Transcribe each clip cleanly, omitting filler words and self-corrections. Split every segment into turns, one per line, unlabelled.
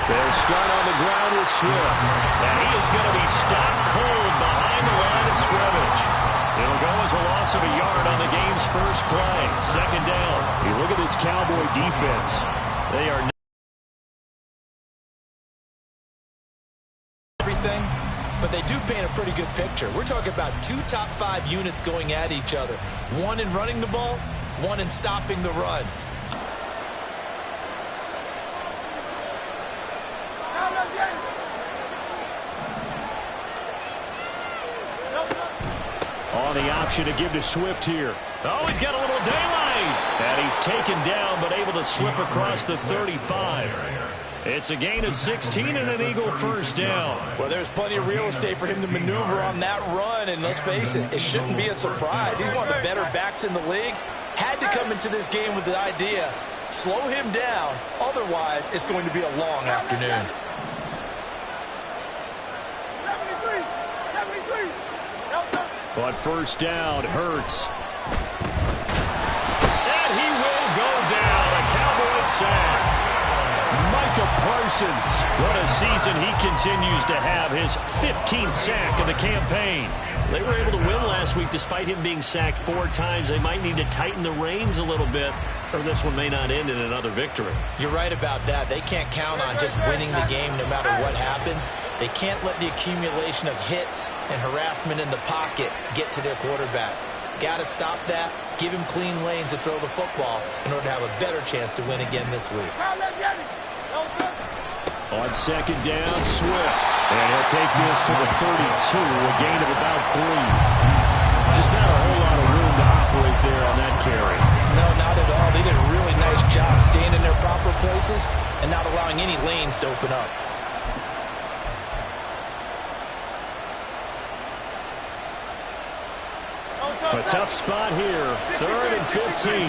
They'll start on the ground with Swift.
And he is going to be stopped cold behind the line of scrimmage. It'll go as a loss of a yard on the game's first play. Second down.
You look at this Cowboy defense. They are
everything, but they do paint a pretty good picture. We're talking about 2 top 5 units going at each other. One in running the ball, one in stopping the run.
on the option to give to Swift here.
Oh, he's got a little daylight. And he's taken down, but able to slip across the 35. It's a gain of 16 and an Eagle first down.
Well, there's plenty of real estate for him to maneuver on that run, and let's face it, it shouldn't be a surprise. He's one of the better backs in the league. Had to come into this game with the idea, slow him down, otherwise it's going to be a long afternoon.
On first down, Hurts.
And he will go down. A Cowboys sack.
Micah Parsons.
What a season he continues to have. His 15th sack of the campaign. They were able to win last week despite him being sacked 4 times. They might need to tighten the reins a little bit, or this one may not end in another victory.
You're right about that. They can't count on just winning the game no matter what happens. They can't let the accumulation of hits and harassment in the pocket get to their quarterback. Got to stop that, give him clean lanes to throw the football in order to have a better chance to win again this week.
On second down, Swift. And he'll take this to the 32, a gain of about 3. Just not a whole lot of room to operate there on that carry.
No, not at all. They did a really nice job staying in their proper places and not allowing any lanes to open up.
A tough spot here. 3rd and 15.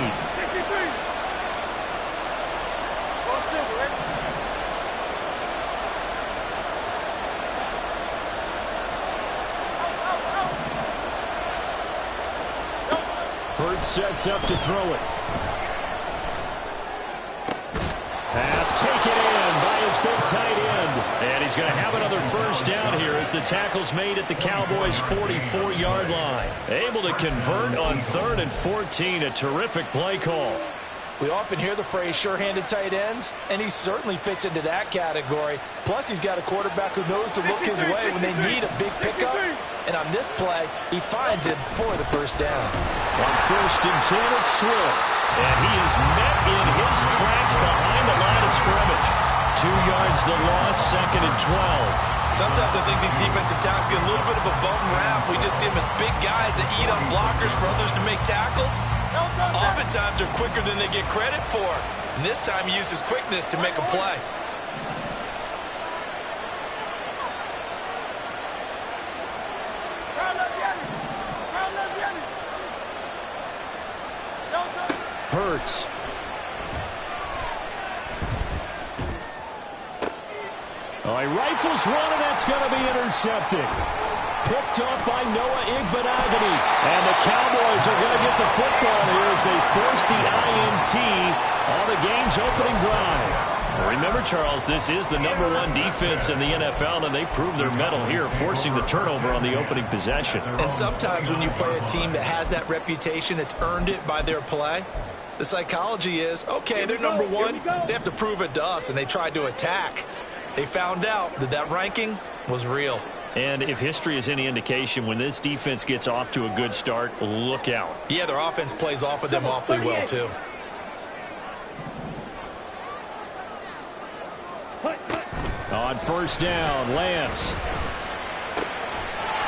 Hurts sets up to throw it. Pass taken in by his big tight end.
And he's going to have another first down here as the tackle's made at the Cowboys' 44-yard line. Able to convert on 3rd and 14. A terrific play call.
We often hear the phrase sure-handed tight ends, and he certainly fits into that category. Plus, he's got a quarterback who knows to look his way when they need a big pickup. And on this play, he finds him for the first down.
On 1st and 10, it's Swift.
And he is met in his tracks behind the line of scrimmage. 2 yards the loss, 2nd and 12.
Sometimes I think these defensive tackles get a little bit of a bum rap. We just see them as big guys that eat up blockers for others to make tackles. Oftentimes they're quicker than they get credit for. And this time he uses quickness to make a play.
Hurts. Oh, he rifles one, and that's going to be intercepted. Picked up by Noah Igbenogany. And the Cowboys are going to get the football here as they force the INT on the game's opening drive.
Remember, Charles, this is the #1 defense in the NFL, and they prove their mettle here, forcing the turnover on the opening possession.
And sometimes when you play a team that has that reputation, that's earned it by their play, the psychology is, okay, they're #1. They have to prove it to us, and they tried to attack. They found out that that ranking was real.
And if history is any indication, when this defense gets off to a good start, look out.
Yeah, their offense plays off of them awfully well, too.
On first down, Lance.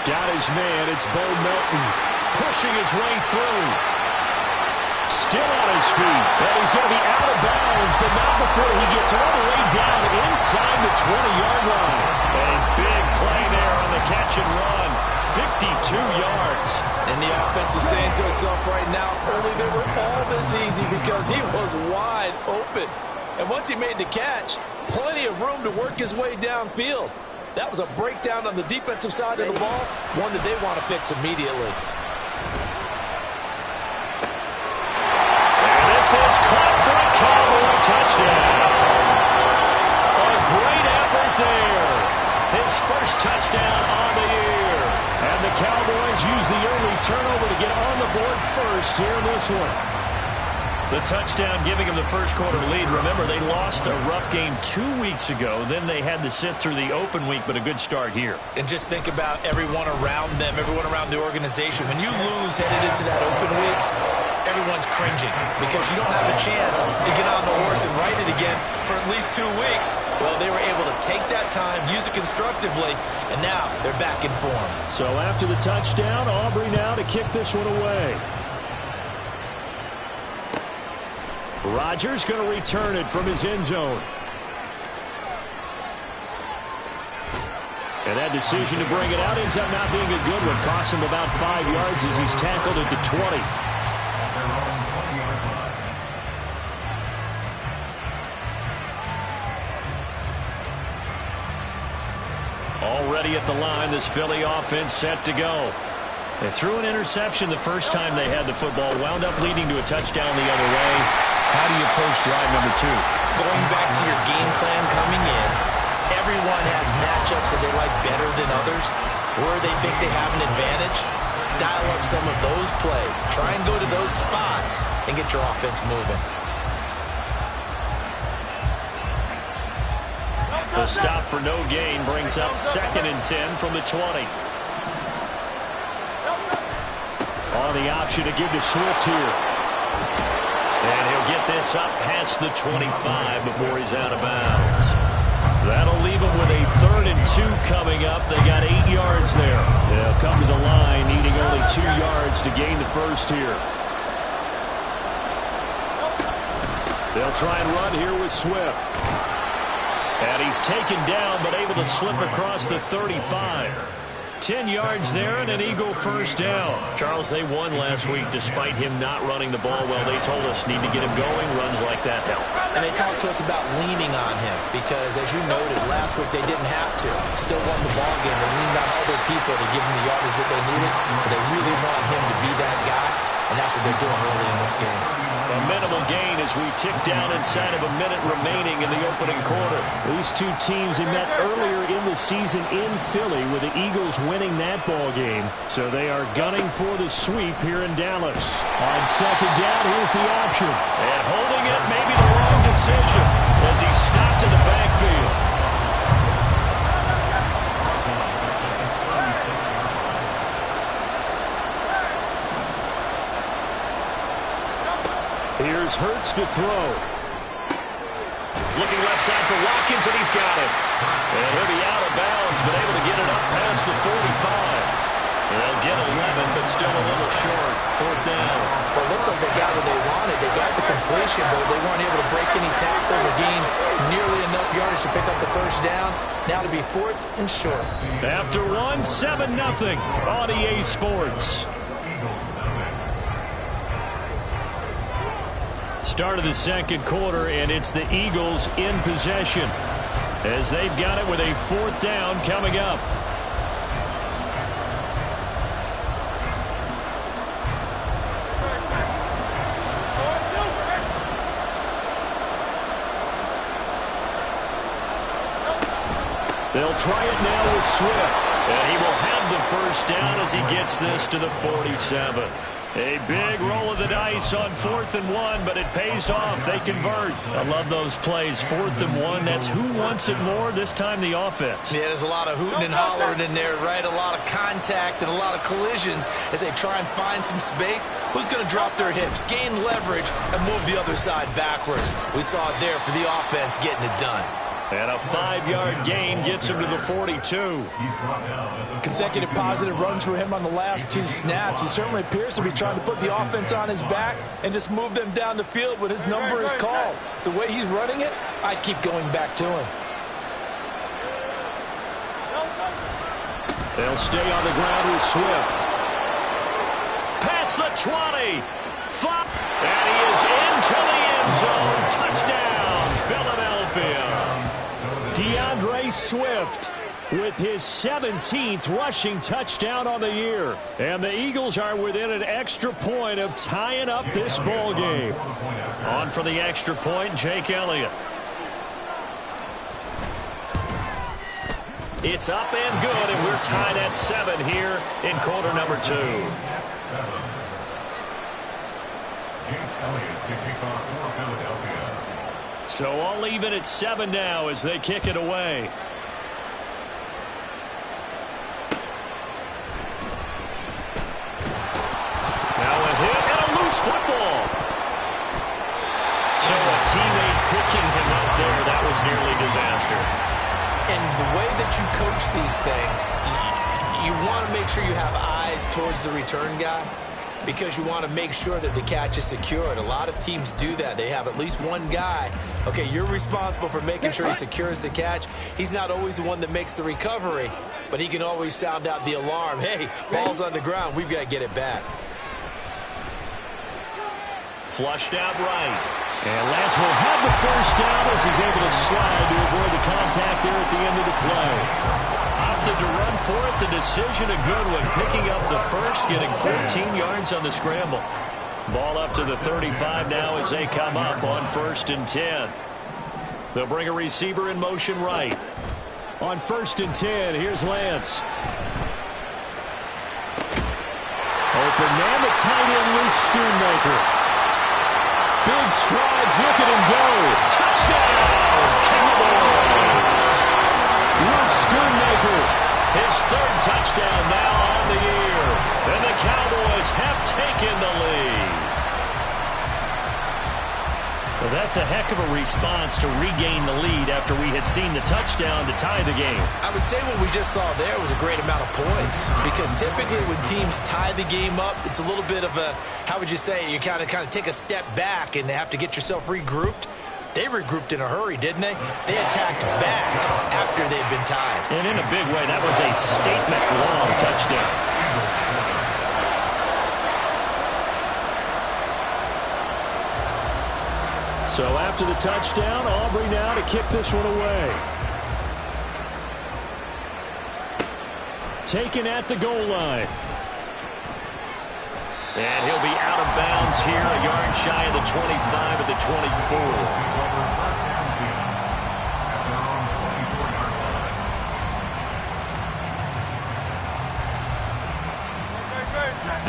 Got his man. It's Bo Melton.
Pushing his way through.
Still on his feet. And he's going to be out of bounds, but not before he gets all the way down inside the 20-yard line.
A big play there on the catch and run. 52 yards.
And the offense is saying to itself right now, only they were all this easy because he was wide open. And once he made the catch, plenty of room to work his way downfield. That was a breakdown on the defensive side of the ball, one that they want to fix immediately.
And this is caught for a Cowboy touchdown.
Cowboys use the early turnover to get on the board first here in this one.
The touchdown giving them the first quarter lead. Remember, they lost a rough game 2 weeks ago. Then they had to sit through the open week, but a good start here.
And just think about everyone around them, everyone around the organization. When you lose headed into that open week, everyone's cringing because you don't have a chance to get on the horse and ride it again for at least 2 weeks. Well, they were able to take that time, use it constructively, and now they're back in form.
So after the touchdown, Aubrey now to kick this one away. Rodgers going to return it from his end zone. And that decision to bring it out ends up not being a good one. Cost him about 5 yards as he's tackled at the 20. Already at the line, this Philly offense set to go. They threw an interception the first time they had the football, wound up leading to a touchdown the other way. How do you approach drive number 2?
Going back to your game plan coming in, everyone has matchups that they like better than others, where they think they have an advantage. Dial up some of those plays. Try and go to those spots and get your offense moving.
The stop for no gain brings up 2nd and 10 from the 20.
On the option to give to Swift here.
And he'll get this up past the 25 before he's out of bounds. That'll leave him with a 3rd and 2 coming up. They got 8 yards there.
They'll come to the line, needing only 2 yards to gain the first here. They'll try and run here with Swift.
And he's taken down, but able to slip across the 35. 10 yards there and an Eagle first down. Charles, they won last week despite him not running the ball well. They told us need to get him going. Runs like that help.
And they talked to us about leaning on him because, as you noted, last week they didn't have to. Still won the ball game. They leaned on other people to give them the yardage that they needed, but they really want him to be that guy, and that's what they're doing early in this game.
A minimal gain as we tick down inside of a minute remaining in the opening quarter.
These two teams had met earlier in the season in Philly with the Eagles winning that ball game. So they are gunning for the sweep here in Dallas. On 2nd down, here's the option.
And holding it may be the wrong decision as he stopped in the backfield.
Here's Hurts to throw.
Looking left side for Watkins, and he's got it. And he'll be out of bounds, but able to get it up past the 45. They'll get 11, but still a little short. 4th down.
Well, it looks like they got what they wanted. They got the completion, but they weren't able to break any tackles or gain nearly enough yardage to pick up the first down. Now to be 4th and short.
After 7-0 on EA Sports. Start of the 2nd quarter, and it's the Eagles in possession as they've got it with a 4th down coming up.
They'll try it now with Swift.
And he will have the first down as he gets this to the 47. A big roll of the dice on 4th and 1, but it pays off. They convert. I love those plays. 4th and 1, that's who wants it more, this time the offense.
Yeah, there's a lot of hooting and hollering in there, right? A lot of contact and a lot of collisions as they try and find some space. Who's going to drop their hips, gain leverage, and move the other side backwards? We saw it there for the offense getting it done.
And a 5-yard gain gets him to the 42.
Consecutive positive runs for him on the last 2 snaps. He certainly appears to be trying to put the offense on his back and just move them down the field when his number is called. The way he's running it, I keep going back to him.
They'll stay on the ground with Swift.
Past the 20. And he is into the end zone. Touchdown, Philadelphia.
DeAndre Swift with his 17th rushing touchdown on the year. And the Eagles are within an extra point of tying up this ball game.
On for the extra point, Jake Elliott. It's up and good, and we're tied at 7 here in quarter number 2. So all even at 7 now as they kick it away. Now a hit and a loose football. So a teammate picking him up there, that was nearly disaster.
And the way that you coach these things, you want to make sure you have eyes towards the return guy because you want to make sure that the catch is secured. A lot of teams do that. They have at least one guy. Okay, you're responsible for making sure he secures the catch. He's not always the one that makes the recovery, but he can always sound out the alarm. Hey, ball's on the ground. We've got to get it back.
Flushed out right.
And Lance will have the first down as he's able to slide to avoid the contact there at the end of the play.
Opted to run for it. The decision a good one. Picking up the first, getting 14 yards on the scramble. Ball up to the 35 now as they come up on 1st and 10. They'll bring a receiver in motion right.
On 1st and 10, here's Lance. Open man, the tight end, Luke Schoonmaker. Big strides, look at him go.
Touchdown, Cowboys.
Luke Schoonmaker.
His 3rd touchdown now on the year. And the Cowboys have taken the lead. Well, that's a heck of a response to regain the lead after we had seen the touchdown to tie the game.
I would say what we just saw there was a great amount of points because typically when teams tie the game up, it's a little bit of a, how would you say, you kind of take a step back and have to get yourself regrouped. They regrouped in a hurry, didn't they? They attacked back after they'd been tied.
And in a big way, that was a statement-long touchdown.
So after the touchdown, Aubrey now to kick this one away. Taken at the goal line.
And he'll be out of bounds here, a yard shy of the 25 of the 24.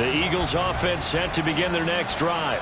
The Eagles offense set to begin their next drive.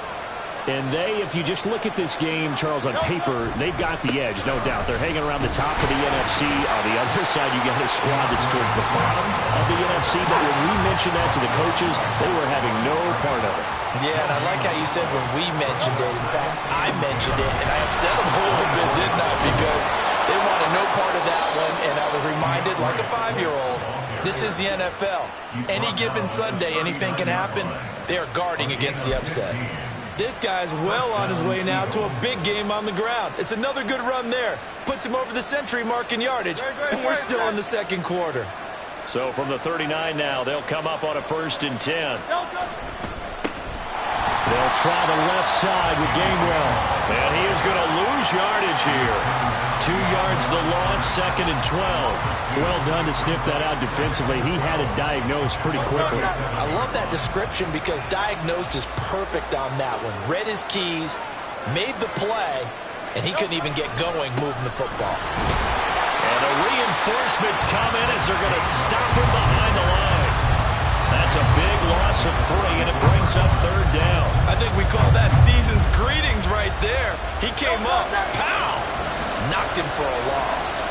And they, if you just look at this game, Charles, on paper, they've got the edge, no doubt. They're hanging around the top of the NFC. On the other side, you got a squad that's towards the bottom of the NFC. But when we mentioned that to the coaches, they were having no part of it.
Yeah, and I like how you said when we mentioned it. In fact, I mentioned it, and I upset them a little bit, didn't I? Because they wanted no part of that one, and I was reminded, like a 5-year-old, this is the NFL. Any given Sunday, anything can happen. They are guarding against the upset. This guy's well on his way now to a big game on the ground. It's another good run there. Puts him over the century mark in yardage, and we're still in the 2nd quarter.
So from the 39 now, they'll come up on a 1st and 10.
They'll try the left side with Gainwell.
And he is going to lose yardage here. 2 yards the loss, 2nd and 12.
Well done to sniff that out defensively. He had it diagnosed pretty quickly.
I love that description because diagnosed is perfect on that one. Read his keys, made the play, and he couldn't even get going moving the football.
And the reinforcements come in as they're going to stop him behind the line. That's a big loss of 3, and it brings up 3rd down.
I think we call that season's greetings right there. He came up, pow! Knocked him for a loss.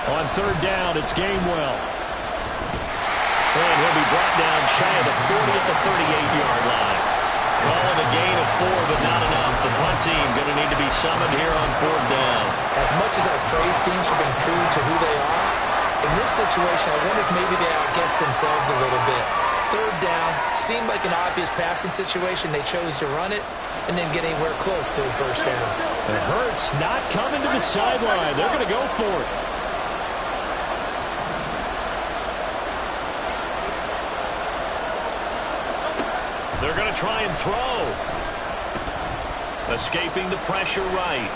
On 3rd down, it's Gainwell.
And he'll be brought down shy of the 40 at the 38-yard line. Calling a gain of 4, but not enough. The punt team going to need to be summoned here on 4th down.
As much as I praise teams for being true to who they are, in this situation, I wonder if maybe they outguessed themselves a little bit. 3rd down, seemed like an obvious passing situation. They chose to run it and didn't get anywhere close to the 1st down.
And Hurts not coming to the sideline. They're going to go for it.
They're going to try and throw. Escaping the pressure right.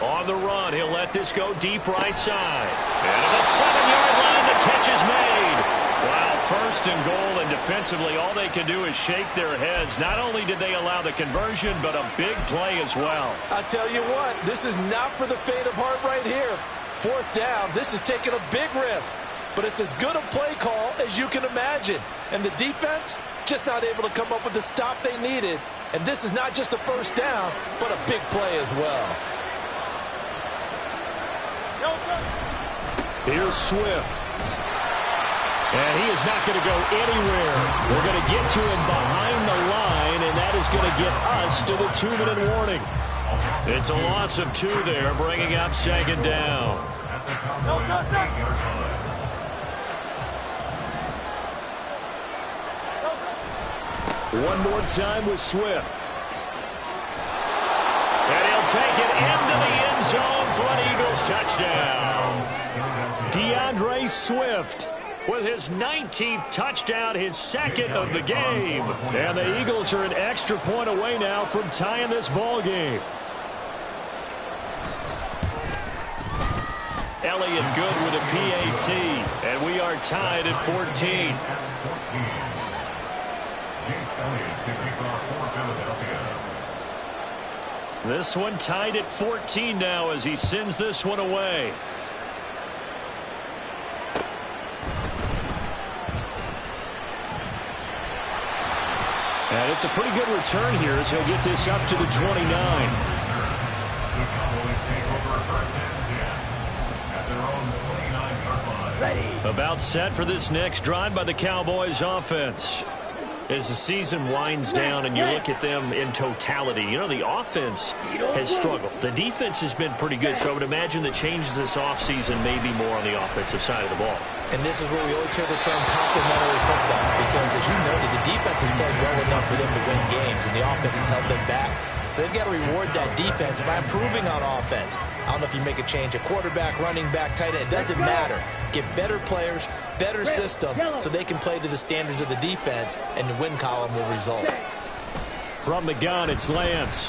On the run, he'll let this go deep right side. And to the 7-yard line, the catch is made. Well, 1st First and goal, and defensively, all they can do is shake their heads. Not only did they allow the conversion, but a big play as well.
I tell you what, this is not for the faint of heart right here. Fourth down, this is taking a big risk. But it's as good a play call as you can imagine. And the defense, just not able to come up with the stop they needed. And this is not just a first down, but a big play as well.
Here's Swift. And he is not going to go anywhere. We're going to get to him behind the line, and that is going to get us to the 2-minute warning.
It's a loss of 2 there, bringing up second down.
One more time with Swift.
And he'll take it into the end zone for an Eagles touchdown.
DeAndre Swift
with his 19th touchdown, his second of the game.
And the Eagles are an extra point away now from tying this ball game.
Elliott good with a PAT, and we are tied at 14. This one tied at 14 now as he sends this one away.
And it's a pretty good return here as he'll get this up to the 29.
About set for this next drive by the Cowboys offense. As the season winds down and you look at them in totality, you know, the offense has struggled. The defense has been pretty good, so I would imagine the changes this offseason may be more on the offensive side of the ball.
And this is where we always hear the term complementary football, because as you noted, the defense has played well enough for them to win games, and the offense has held them back. So they've got to reward that defense by improving on offense. I don't know if you make a change at quarterback, running back, tight end. It doesn't matter. Get better players, better system, so they can play to the standards of the defense, and the win column will result.
From the gun, it's Lance.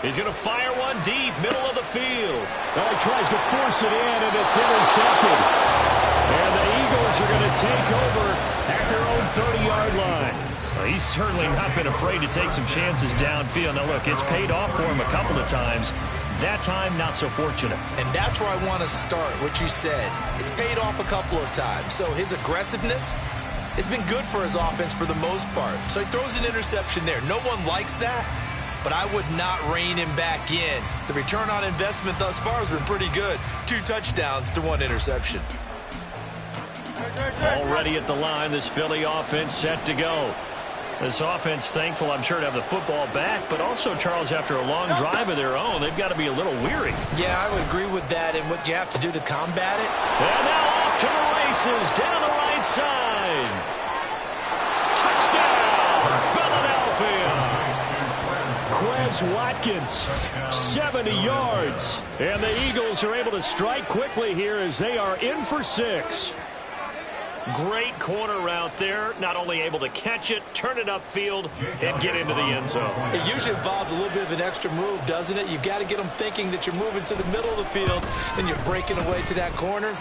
He's going to fire one deep, middle of the field.
Well, he tries to force it in, and it's intercepted. And the Eagles are going to take over at their own 30-yard line.
Well, he's certainly not been afraid to take some chances downfield. Now, look, it's paid off for him a couple of times. That time, not so fortunate.
And that's where I want to start, what you said. It's paid off a couple of times. So his aggressiveness has been good for his offense for the most part. So he throws an interception there. No one likes that, but I would not rein him back in. The return on investment thus far has been pretty good. 2 touchdowns to 1 interception.
Already at the line, this Philly offense set to go. This offense, thankful, I'm sure, to have the football back, but also, Charles, after a long drive of their own, they've got to be a little weary.
Yeah, I would agree with that, and what you have to do to combat it.
And now off to the races, down the right side. Touchdown, Philadelphia.
Quez Watkins, 70 yards. And the Eagles are able to strike quickly here as they are in for 6.
Great corner route there. Not only able to catch it, turn it upfield, and get into the end zone.
It usually involves a little bit of an extra move, doesn't it? You've got to get them thinking that you're moving to the middle of the field, and you're breaking away to that corner.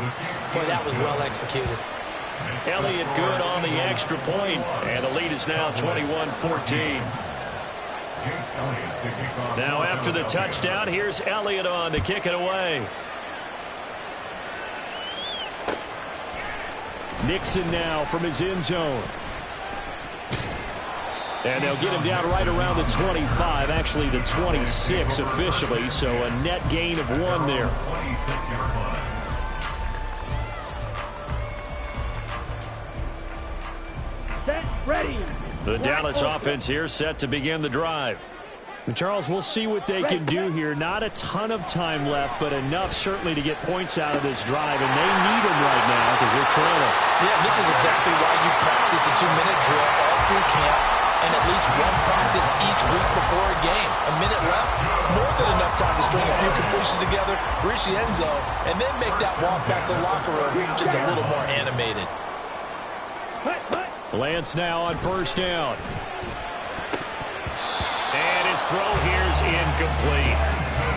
Boy, that was well executed.
Elliott good on the extra point, and the lead is now 21-14. Now after the touchdown, here's Elliott on to kick it away.
Nixon now from his end zone. And they'll get him down right around the 25, actually the 26 officially, so a net gain of 1 there.
Set, ready.
The Dallas offense here set to begin the drive.
Charles, we'll see what they can do here. Not a ton of time left, but enough certainly to get points out of this drive, and they need them right now because they're trailing.
Yeah, this is exactly why you practice a 2-minute drill all through camp and at least one practice each week before a game. A minute left, more than enough time to string a few completions together, reach the end zone, and then make that walk back to the locker room just a little more animated.
Lance now on first down.
And his throw here's incomplete.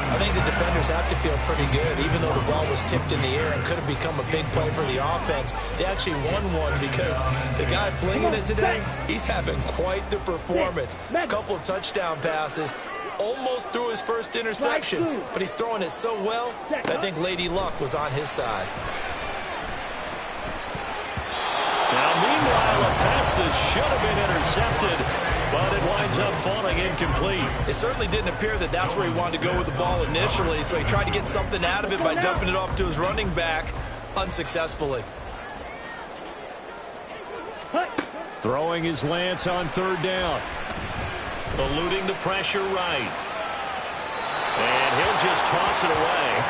I think the defenders have to feel pretty good. Even though the ball was tipped in the air and could have become a big play for the offense, they actually won one because the guy flinging it today, he's having quite the performance. A couple of touchdown passes, almost threw his first interception, but he's throwing it so well that I think Lady Luck was on his side.
Now, meanwhile, a pass that should have been intercepted, but it winds up falling incomplete.
It certainly didn't appear that that's where he wanted to go with the ball initially, so he tried to get something out of it by dumping it off to his running back unsuccessfully.
Throwing his Lance on third down.
Eluding the pressure right. And he'll just toss it away.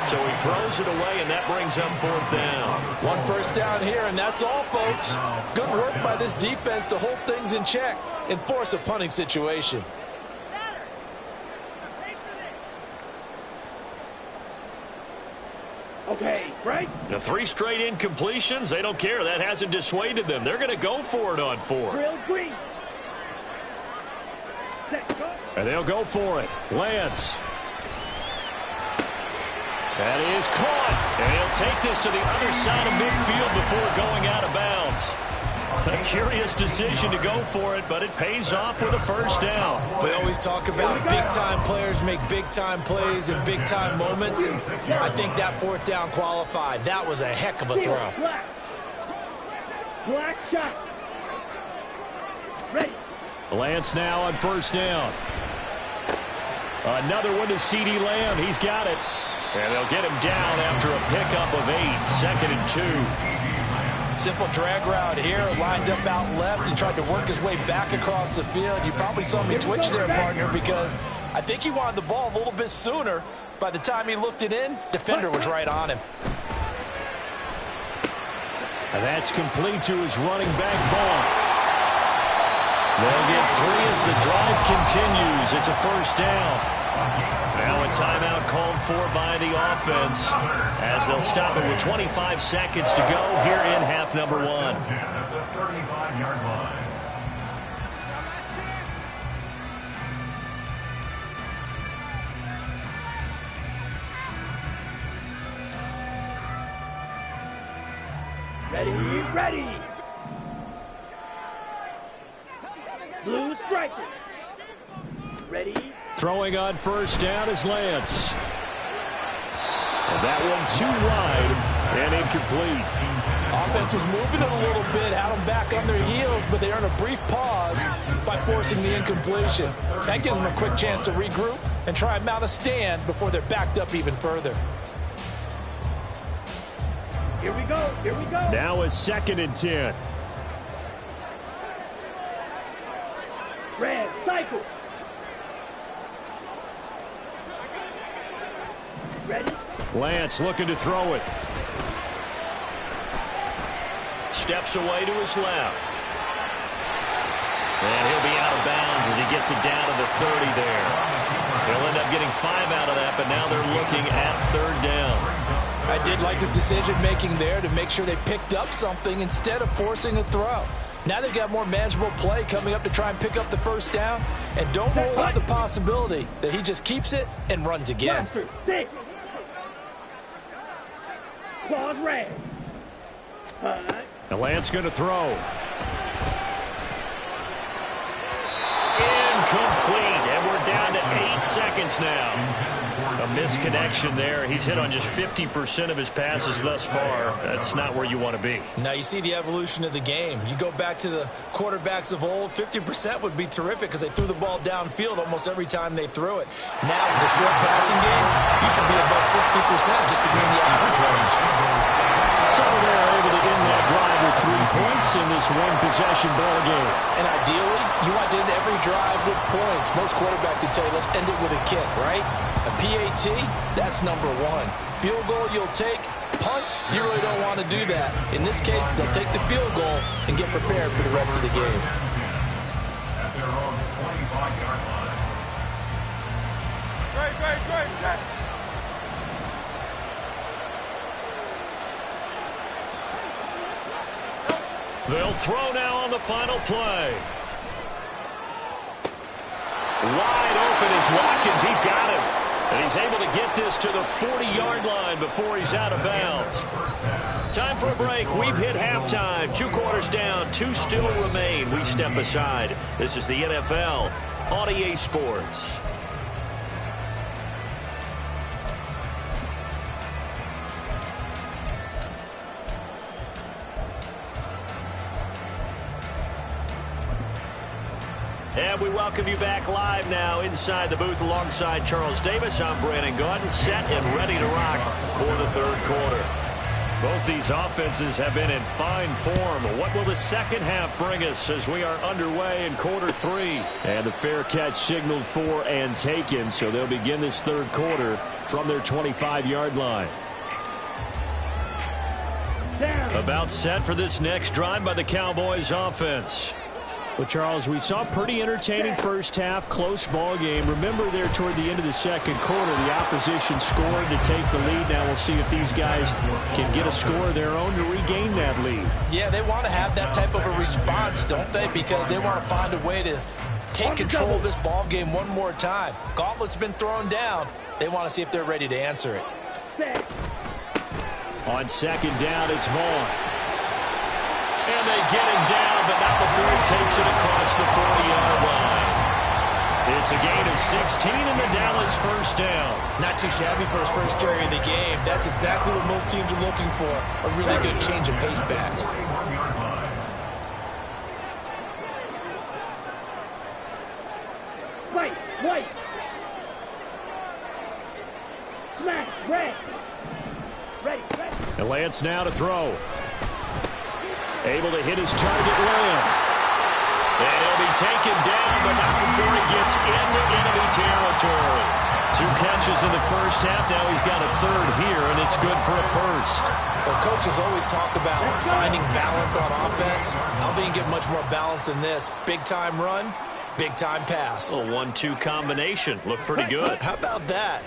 So he throws it away, and that brings up fourth down.
One first down here, and that's all, folks. Good work by this defense to hold things in check and force a punting situation.
Okay, right?
The 3 straight incompletions, they don't care. That hasn't dissuaded them. They're going to go for it on 4th.
Drill green. Set, go.
And they'll go for it. Lance. That is caught.
And he'll take this to the other side of midfield before going out of bounds. A curious decision to go for it, but it pays off with a first down.
We always talk about big-time players make big-time plays in big-time moments. I think that fourth down qualified. That was a heck of a throw.
Black shot. Ready.
Lance now on first down. Another one to CeeDee Lamb. He's got it.
And they'll get him down after a pickup of 8, 2nd and 2.
Simple drag route here, lined up out left and tried to work his way back across the field. You probably saw me twitch there, partner, because I think he wanted the ball a little bit sooner. By the time he looked it in, defender was right on him.
And that's complete to his running back, Vaughn.
They'll get 3 as the drive continues. It's a first down. Now a timeout called for by the offense as they'll stop it with 25 seconds to go here in half number 1.
The 35-yard line.
Ready, ready. Blue striker. Ready.
Throwing on first down is Lance. And that one too wide and incomplete.
Offense was moving it a little bit, had them back on their heels, but they earned a brief pause by forcing the incompletion. That gives them a quick chance to regroup and try and mount a stand before they're backed up even further.
Here we go, here we go.
Now a 2nd and 10.
Red cycle. Ready?
Lance looking to throw it.
Steps away to his left. And he'll be out of bounds as he gets it down to the 30 there. He'll end up getting 5 out of that, but now they're looking at 3rd down.
I did like his decision-making there to make sure they picked up something instead of forcing a throw. Now they've got more manageable play coming up to try and pick up the first down. And don't rule out the possibility that he just keeps it and runs again.
Cluster, 6. Claws red.
And Lance going to throw.
Incomplete, and we're down to 8 seconds now. A misconnection there. He's hit on just 50% of his passes thus far. That's not where you want to be.
Now you see the evolution of the game. You go back to the quarterbacks of old, 50% would be terrific because they threw the ball downfield almost every time they threw it. Now with the short passing game, you should be above 60% just to be in the average range.
So they're able to end that drive with 3 points in this one-possession ball game.
And ideally, you want to end every drive with points. Most quarterbacks would tell you, let's end it with a kick, right? A PAT, that's number 1. Field goal you'll take. Punts, you really don't want to do that. In this case, they'll take the field goal and get prepared for the rest of the game.
At their own 25-yard line. Great.
They'll throw now on the final play. Wide open is Watkins. He's got him. And he's able to get this to the 40-yard line before he's out of bounds. Time for a break. We've hit halftime. 2 quarters down. 2 still remain. We step aside. This is the NFL on EA Sports. And we welcome you back live now inside the booth alongside Charles Davis. I'm Brandon Gaudin, set and ready to rock for the third quarter. Both these offenses have been in fine form. What will the second half bring us as we are underway in quarter 3?
And the fair catch signaled for and taken, so they'll begin this third quarter from their 25-yard line.
About set for this next drive by the Cowboys offense.
Well, Charles, we saw a pretty entertaining first half, close ball game. Remember there toward the end of the second quarter, the opposition scored to take the lead. Now we'll see if these guys can get a score of their own to regain that lead.
Yeah, they want to have that type of a response, don't they? Because they want to find a way to take control of this ball game one more time. Gauntlet's been thrown down. They want to see if they're ready to answer it.
On second down, it's Vaughn.
And they get him down, but not before he takes it across the 40-yard line. It's a gain of 16 in the Dallas first down.
Not too shabby for his first carry of the game. That's exactly what most teams are looking for, a really good change of pace back.
White. Smash, red. Ready.
And Lance now to throw. Able to hit his target, Lamb.
And he'll be taken down, but not before he gets into enemy territory. 2 catches in the first half. Now he's got a third here, and it's good for a first.
Well, coaches always talk about finding balance on offense. I don't think you get much more balance than this. Big-time run, big-time pass.
A 1-2 combination. Looked pretty good.
How about that?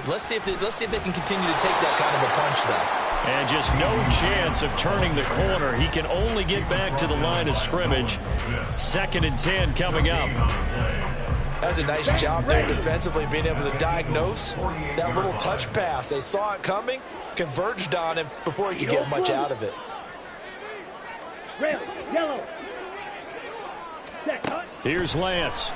Let's see if they can continue to take that kind of a punch, though.
And just no chance of turning the corner. He can only get back to the line of scrimmage. 2nd and 10 coming up.
That's a nice job there defensively, being able to diagnose that little touch pass. They saw it coming, converged on him before he could get much out of it.
Red, yellow. Set, cut.
Here's Lance.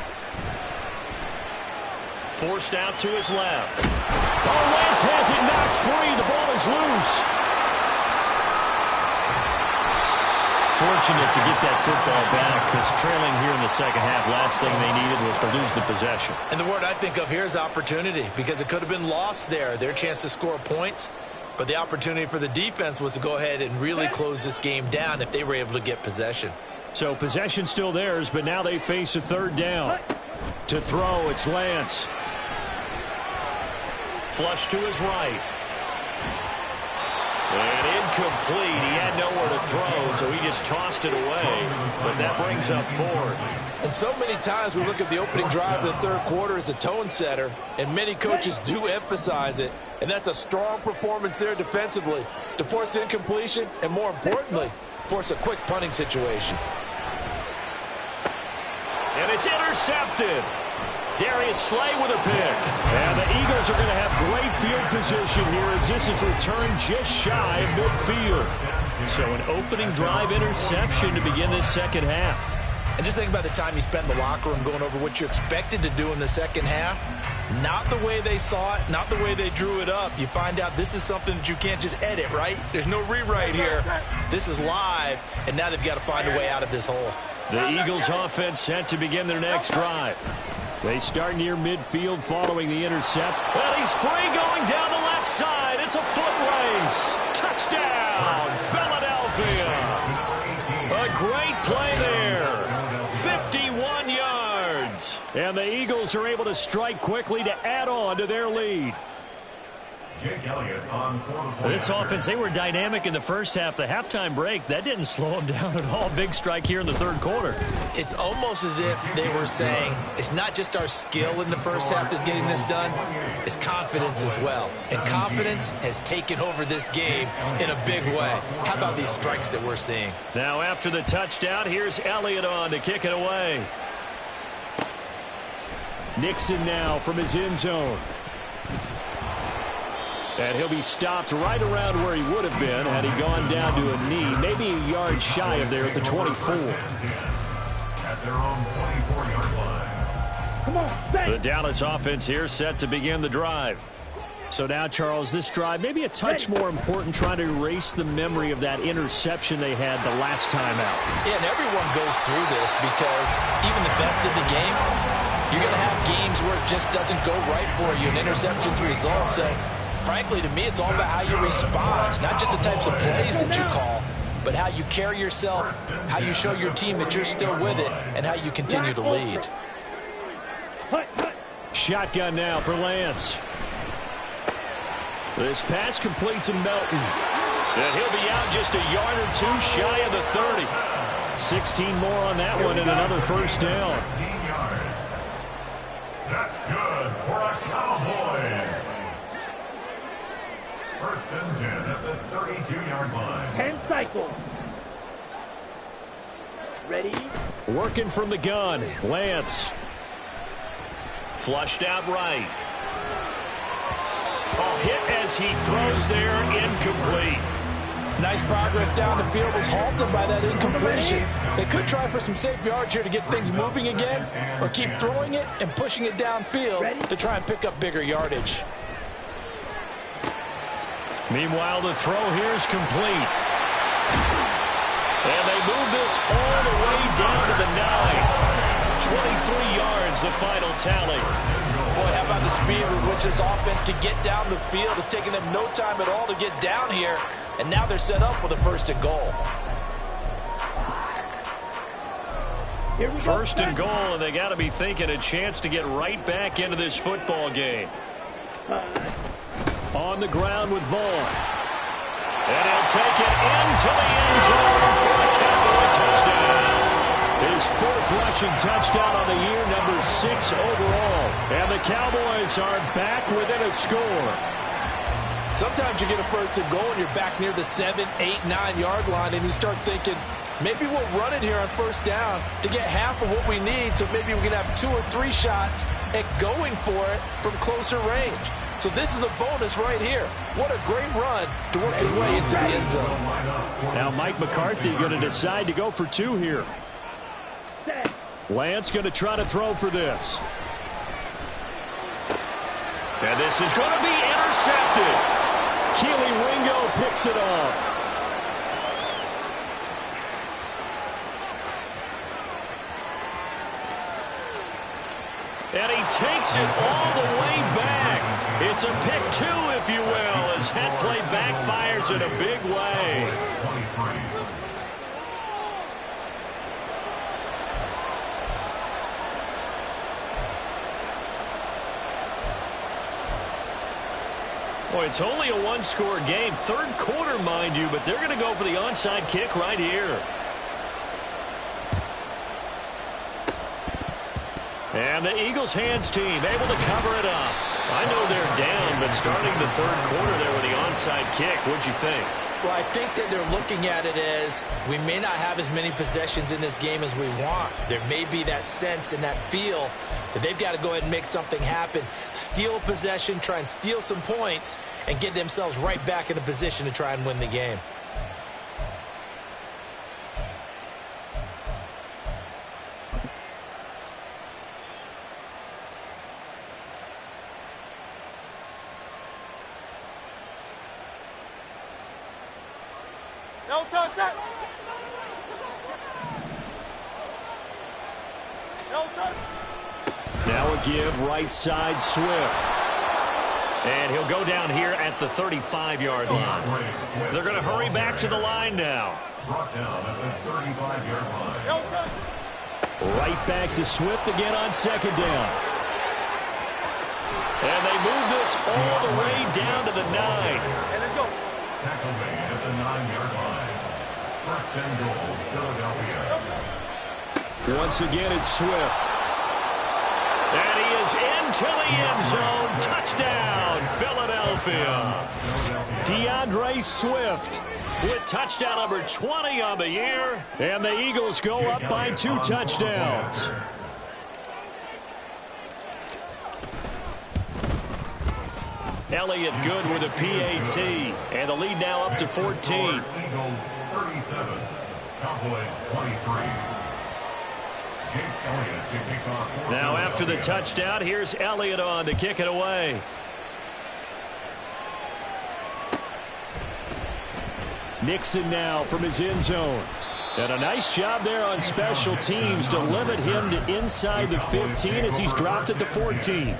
Forced out to his left.
Oh, Lance has it knocked free. The ball is loose.
Fortunate to get that football back, because trailing here in the second half, last thing they needed was to lose the possession.
And the word I think of here is opportunity, because it could have been lost there. Their chance to score points, but the opportunity for the defense was to go ahead and really close this game down if they were able to get possession.
So possession still theirs, but now they face a third down. To throw, it's Lance.
Flush to his right. And incomplete. He had nowhere to throw, so he just tossed it away. But that brings up 4th.
And so many times we look at the opening drive of the third quarter as a tone setter, and many coaches do emphasize it. And that's a strong performance there defensively to force incompletion and, more importantly, force a quick punting situation.
And it's intercepted. Darius Slay with a pick.
And the Eagles are going to have great field position here as this is returned just shy of midfield.
So an opening drive interception to begin this second half.
And just think about the time you spent in the locker room going over what you expected to do in the second half. Not the way they saw it, not the way they drew it up. You find out this is something that you can't just edit, right? There's no rewrite here. This is live, and now they've got to find a way out of this hole.
The Eagles offense set to begin their next drive.
They start near midfield following the intercept.
Well, he's free going down the left side. It's a foot race. Touchdown, Philadelphia. A great play there. 51 yards.
And the Eagles are able to strike quickly to add on to their lead.
This offense, they were dynamic in the first half. The halftime break, that didn't slow them down at all. Big strike here in the third quarter.
It's almost as if they were saying, it's not just our skill in the first half that's getting this done, it's confidence as well. And confidence has taken over this game in a big way. How about these strikes that we're seeing?
Now after the touchdown, here's Elliott on to kick it away.
Nixon now from his end zone. And he'll be stopped right around where he would have been had he gone down to a knee, maybe a yard shy of there at the 24.
At their own 24-yard line.
Come on,
The Dallas offense here set to begin the drive.
So now, Charles, this drive maybe a touch more important, trying to erase the memory of that interception they had the last time out.
Yeah, and everyone goes through this because even the best in the game, you're going to have games where it just doesn't go right for you, and interceptions result. So, frankly, to me, it's all about how you respond, not just the types of plays that you call, but how you carry yourself, how you show your team that you're still with it, and how you continue to lead.
Shotgun now for Lance. This pass complete to Melton.
And he'll be out just a yard or two shy of the 30.
16 more on that one and another first down.
16 yards. That's good for a Cowboys. First and 10 at the 32-yard line.
10 cycles. Ready?
Working from the gun, Lance.
Flushed out right. A hit as he throws there, incomplete.
Nice progress down the field, was halted by that incompletion. They could try for some safe yards here to get things moving again, or keep throwing it and pushing it downfield to try and pick up bigger yardage.
Meanwhile, the throw here is complete. And they move this all the way down to the 9. 23 yards, the final tally.
Boy, how about the speed with which this offense can get down the field? It's taken them no time at all to get down here, and now they're set up with a first and goal.
First and goal, and they got to be thinking a chance to get right back into this football game.
On the ground with Vaughn.
And he'll take it into the end zone for a Cowboy touchdown.
His fourth rushing touchdown on the year, number 6 overall. And the Cowboys are back within a score.
Sometimes you get a first and goal and you're back near the 7, 8, 9-yard line, and you start thinking, maybe we'll run it here on first down to get half of what we need, so maybe we can have 2 or 3 shots at going for it from closer range. So this is a bonus right here. What a great run to work his way into the end zone.
Now Mike McCarthy going to decide to go for 2 here. Lance going to try to throw for this.
And this is going to be intercepted.
Keely Ringo picks it off.
And he takes it all the way back. It's a pick 2, if you will, as that play backfires in a big way. Boy, it's only a one-score game. Third quarter, mind you, but they're going to go for the onside kick right here. And the Eagles hands team able to cover it up. I know they're down, but starting the third quarter there with the onside kick, what'd you think?
Well, I think that they're looking at it as we may not have as many possessions in this game as we want. There may be that sense and that feel that they've got to go ahead and make something happen, steal possession, try and steal some points, and get themselves right back in a position to try and win the game.
No touchdown. No touchdown.
Now a give right side Swift.
And he'll go down here at the 35-yard line. They're going to hurry back to the line now.
Brought down at the 35-yard line. No touchdown.
Right back to Swift again on second down.
And they move this all the way down to the 9.
And let's go. Tackle made at the 9-yard line. First and goal, Philadelphia.
Once again, it's Swift.
And he is into the end zone. Touchdown, Philadelphia.
DeAndre Swift
With touchdown number 20 on the year.
And the Eagles go up by 2 touchdowns.
Elliott good with a PAT. And the lead now up to 14.
Eagles 37, Cowboys 23. Jake Elliott to kick off.
Now after the touchdown, here's Elliott on to kick it away.
Nixon now from his end zone. And a nice job there on special teams to limit him to inside the 15 as he's dropped at the 14.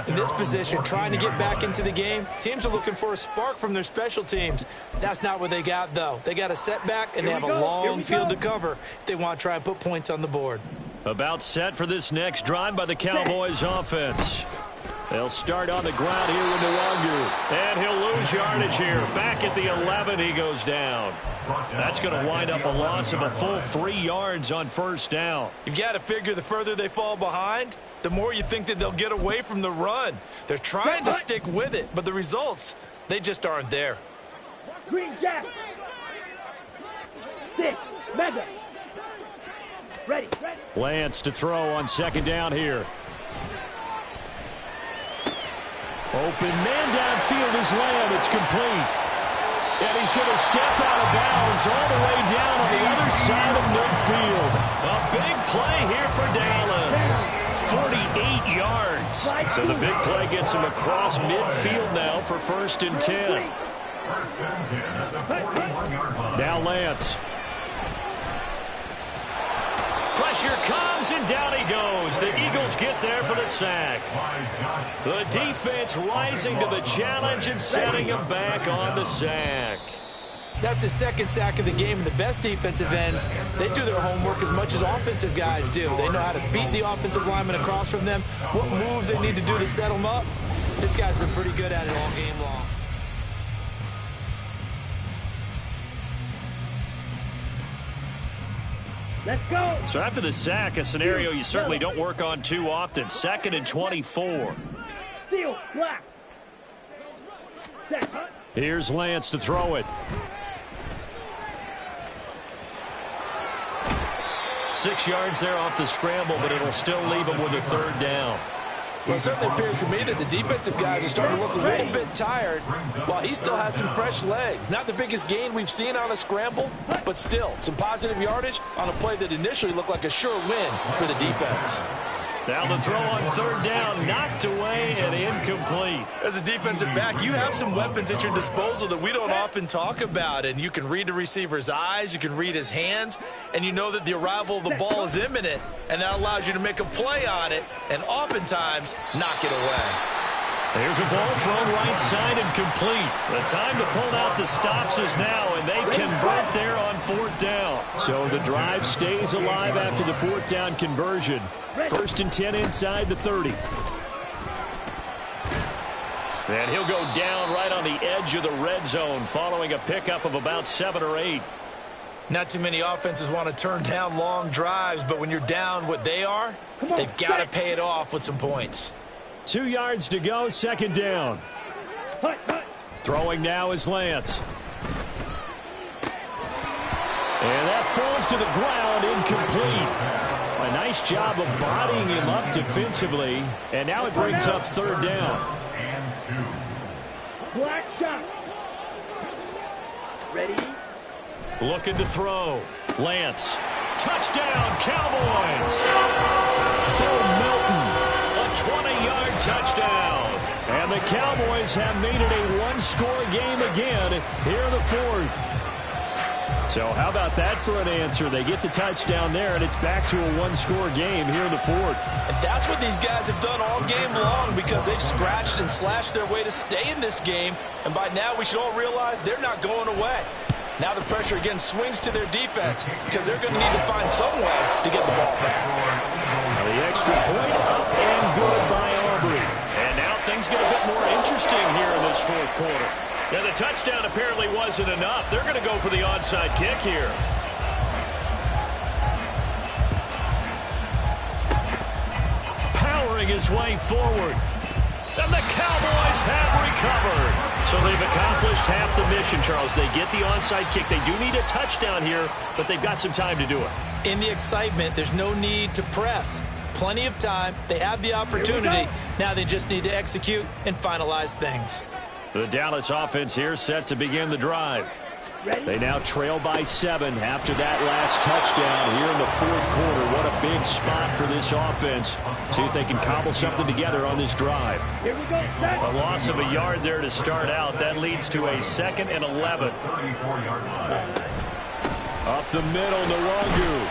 In this position, trying to get back into the game, teams are looking for a spark from their special teams. That's not what they got, though. They got a setback, and they have a long field to cover if they want to try and put points on the board.
About set for this next drive by the Cowboys offense. They'll start on the ground here with Nwangu. And he'll lose yardage here. Back at the 11, he goes down. That's going to wind up a loss of a full 3 yards on first down.
You've got to figure the further they fall behind, the more you think that they'll get away from the run. They're trying to stick with it, but the results, they just aren't there.
Green Jack. 6, Mega. Ready.
Lance to throw on second down here. Open man downfield is Lamb. It's complete. And he's going to step out of bounds all the way down on the other side of midfield.
A big play here for Dallas. 48 yards. So the big play gets him across midfield now for 1st and 10.
1st and 10 at the 41-yard line.
Now Lance.
Pressure comes, and down he goes. The Eagles get there for the sack. The defense rising to the challenge and setting him back on the sack.
That's his 2nd sack of the game, and the best defensive ends, they do their homework as much as offensive guys do. They know how to beat the offensive lineman across from them, what moves they need to do to set them up. This guy's been pretty good at it all game long.
Let's go.
So after the sack, a scenario you certainly don't work on too often. 2nd and 24.
Steel, black. Set, hut.
Here's Lance to throw it.
6 yards there off the scramble, but it'll still leave him with a 3rd down.
Well, it certainly appears to me that the defensive guys are starting to look a little bit tired while he still has some fresh legs. Not the biggest gain we've seen on a scramble, but still some positive yardage on a play that initially looked like a sure win for the defense.
Now the throw on 3rd down, knocked away and incomplete.
As a defensive back, you have some weapons at your disposal that we don't often talk about, and you can read the receiver's eyes, you can read his hands, and you know that the arrival of the ball is imminent, and that allows you to make a play on it and oftentimes knock it away.
There's a ball thrown right side and complete. The time to pull out the stops is now, and they convert there on 4th down.
So the drive stays alive after the 4th down conversion. 1st and 10 inside the 30.
And he'll go down right on the edge of the red zone following a pickup of about 7 or 8.
Not too many offenses want to turn down long drives, but when you're down what they are, they've got to pay it off with some points.
2 yards to go, 2nd down.
Hut, hut.
Throwing now is Lance. And that falls to the ground, incomplete. A nice job of bodying him up defensively. And now it brings up 3rd down.
And 2.
Black shot. Ready.
Looking to throw. Lance. Touchdown, Cowboys.
Bill Milton.
A 20-yard touchdown.
And the Cowboys have made it a one-score game again here in the 4th. So how about that for an answer? They get the touchdown there, and it's back to a one-score game here in the 4th.
And that's what these guys have done all game long because they've scratched and slashed their way to stay in this game. And by now, we should all realize they're not going away. Now the pressure again swings to their defense because they're going to need to find some way to get the ball back.
The extra point up and good by Aubrey.
And now things get a bit more interesting here in this 4th quarter. Yeah, the touchdown apparently wasn't enough. They're going to go for the onside kick here. Powering his way forward. And the Cowboys have recovered. So they've accomplished half the mission, Charles. They get the onside kick. They do need a touchdown here, but they've got some time to do it.
In the excitement, there's no need to press.
Plenty of time. They have the opportunity. Now they just need to execute and finalize things.
The Dallas offense here set to begin the drive.
They now trail by 7 after that last touchdown here in the fourth quarter. What a big spot for this offense. See if they can cobble something together on this drive.
Here we go, set.
A loss of a yard there to start out. That leads to a 2nd and 11.
34-yard line.
Up the middle, Nwangu.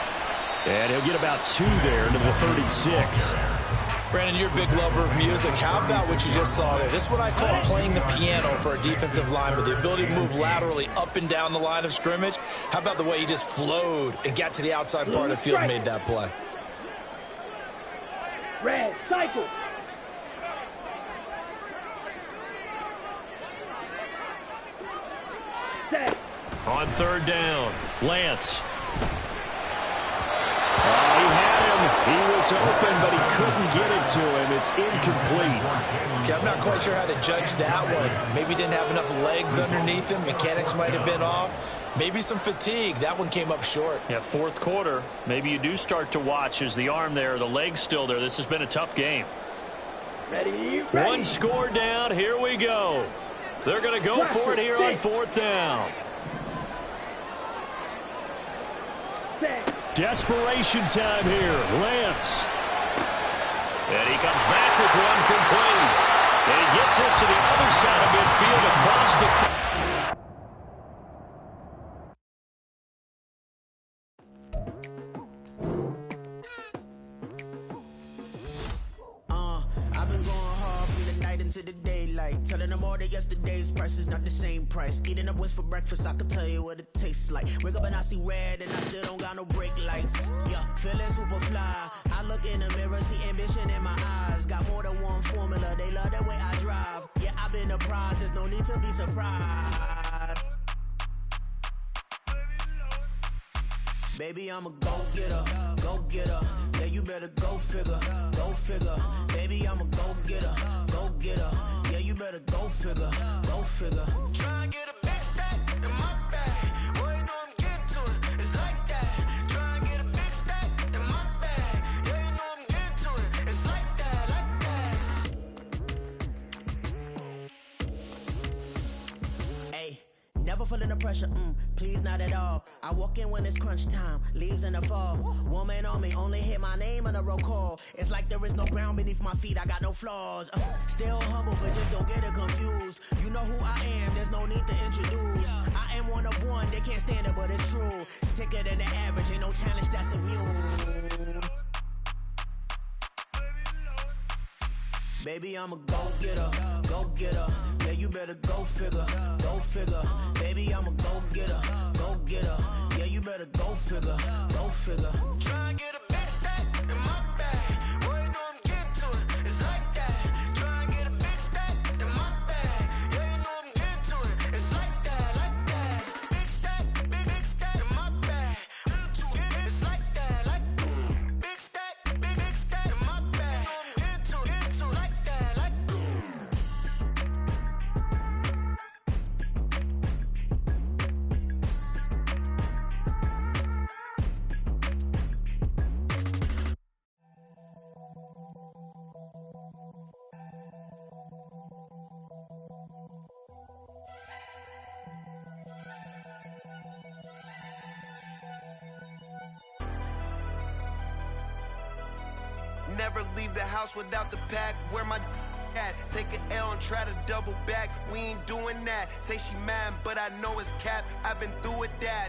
And he'll get about 2 there into the 36.
Brandon, you're a big lover of music. How about what you just saw there? This is what I call playing the piano for a defensive lineman. The ability to move laterally up and down the line of scrimmage. How about the way he just flowed and got to the outside part of the field and made that play?
Red, cycle. Set.
On 3rd down, Lance.
He had him. He was open, but he couldn't get it to him. It's incomplete.
Okay, I'm not quite sure how to judge that one. Maybe didn't have enough legs underneath him. Mechanics might have been off. Maybe some fatigue. That one came up short.
Yeah, fourth quarter. Maybe you do start to watch. Is the arm there, the leg's still there? This has been a tough game.
Ready.
One score down. Here we go. They're going to go for it here on 4th down.
Set.
Desperation time here. Lance.
And he comes back with one complete. And he gets us to the other side of midfield across the...
I've been going hard from the night into the daylight. Telling them all that yesterday's price is not the same price. Eating up wings for breakfast, I can tell you what it tastes like. Wake up and I see red and I still don't got no brake lights. Yeah, feeling super fly. I look in the mirror, see ambition in my eyes. Got more than one formula, they love the way I drive. Yeah, I've been a prize, there's no need to be surprised. Baby, I'm a go-getter, go-getter. Yeah, you better go figure, go figure. Baby, I'm a go-getter, go-getter. Yeah, you better go figure, go figure. Try and get a big stack in my bag. Boy, you know I'm getting to it, it's like that. Try and get a big stack in my bag. Yeah, you know I'm getting to it, it's like that, like that. Hey, never feeling the pressure, please not at all. I walk in when it's crunch time, leaves in the fall. Woman on me, only hit my name on a roll call. It's like there is no ground beneath my feet, I got no flaws. Still humble, but just don't get it confused. You know who I am, there's no need to introduce. I am one of one, they can't stand it, but it's true. Sicker than the average, ain't no challenge that's immune. Baby, I'm a go-getter, go-getter. Yeah, you better go figure, go figure. Baby, I'm a go-getter, go-getter. Yeah, you better go figure, go figure. Try and get a big stack in my bag. Boy, you know I'm getting to it, it's like that. Try and get a big stack in my bag. Yeah, you know I'm getting to it, it's like that, like that. Big stack in my bag. It's like that, like big stack in my bag. Into it, like that, like.
Never leave the house without the pack. Where my at? Take an L and try to double back. We ain't doing that. Say she mad, but I know it's cap. I've been through with that.